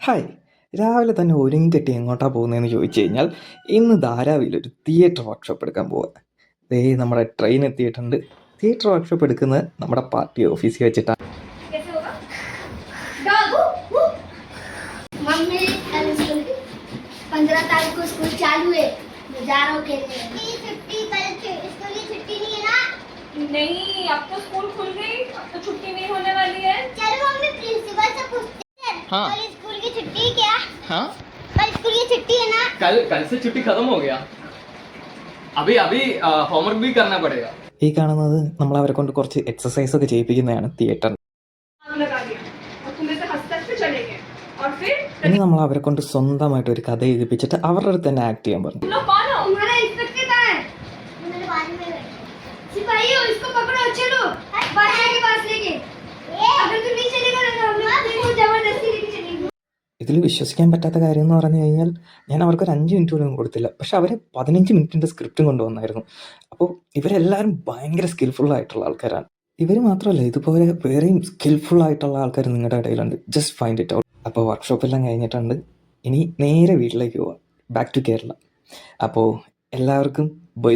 Hi. രാവിലെ തന്നെ ഒരുങ്ങിക്കെട്ടി എങ്ങോട്ടാ പോകുന്നതെന്ന് ചോദിച്ചു കഴിഞ്ഞാൽ ഇന്ന് ധാരാവിയിലൊരു തിയേറ്റർ വർക്ക്ഷോപ്പ് എടുക്കാൻ പോവുക. ദേ നമ്മുടെ ട്രെയിൻ എത്തിയിട്ടുണ്ട്. തിയേറ്റർ വർക്ക്ഷോപ്പ് എടുക്കുന്നത് നമ്മുടെ പാർട്ടി ഓഫീസിൽ വെച്ചിട്ടാണ്. कैसे होगा? बाबू, वो। मम्मी अरे स्कूल 15 तारीख को स्कूल चालू है। मैं जा रहा हूँ खेलने। छुट्टी कल स्कूल की छुट्टी नहीं है ना? नहीं, अब तो स्कूल खुल गई, अब तो छुट्टी नहीं होने वाली है। चलो मम्मी प्रिंसिपल से पूछते हैं। हाँ। कल स्कूल की छुट्टी क्या? हाँ? कल स्कूल की छुट्टी है ना? कल से छुट्टी खत्म हो गया। अभी होमवर्क भी करना पड़ेगा। ഈ കാണുന്നത് നമ്മൾ അവരെ കൊണ്ട് കുറച്ച് എക്സസൈസ് ഒക്കെ ചെയ്യിപ്പിക്കുന്നതാണ് തിയേറ്റർ. आग लगा दिया और तुम ऐसे हंसते हंसते चले गए और फिर ഇനി നമ്മൾ അവരെ കൊണ്ട് സ്വന്തമായിട്ട് ഒരു കഥ എഴുതിപ്പിച്ചിട്ട് അവരുടെ അടുത്ത് തന്നെ ആക്ട് ചെയ്യാൻ പറഞ്ഞു. तुम लोग कौन हो? तुम्हारा इंस्पेक्टर कहाँ है? मेरे बाजू में बैठा। सिपाही हो, इसको पकड़ो, चलो बादशाह के पास लेके। अगर तू नहीं चलेगा ना हम लोग तेरे जबरदस्ती लेके चलेंगे। ഇതിൽ വിശ്വസിക്കാൻ പറ്റാത്ത കാര്യം എന്ന് പറഞ്ഞു കഴിഞ്ഞാൽ ഞാൻ അവർക്കൊരു 5 മിനിറ്റ് പോലും കൊടുത്തില്ല, പക്ഷെ അവർ 15 മിനിറ്റിൻ്റെ സ്ക്രിപ്റ്റും കൊണ്ടുവന്നായിരുന്നു. അപ്പോൾ ഇവരെല്ലാവരും ഭയങ്കര സ്കിൽഫുൾ ആയിട്ടുള്ള ആൾക്കാരാണ്. ഇവർ മാത്രമല്ല, ഇതുപോലെ വേറെയും സ്കിൽഫുൾ ആയിട്ടുള്ള ആൾക്കാർ നിങ്ങളുടെ ഇടയിലുണ്ട്. Just find it out. അപ്പോൾ വർക്ക്ഷോപ്പെല്ലാം കഴിഞ്ഞിട്ടുണ്ട്. ഇനി നേരെ വീട്ടിലേക്ക് പോവാം, ബാക്ക് ടു കേരള. അപ്പോൾ എല്ലാവർക്കും ബൈ.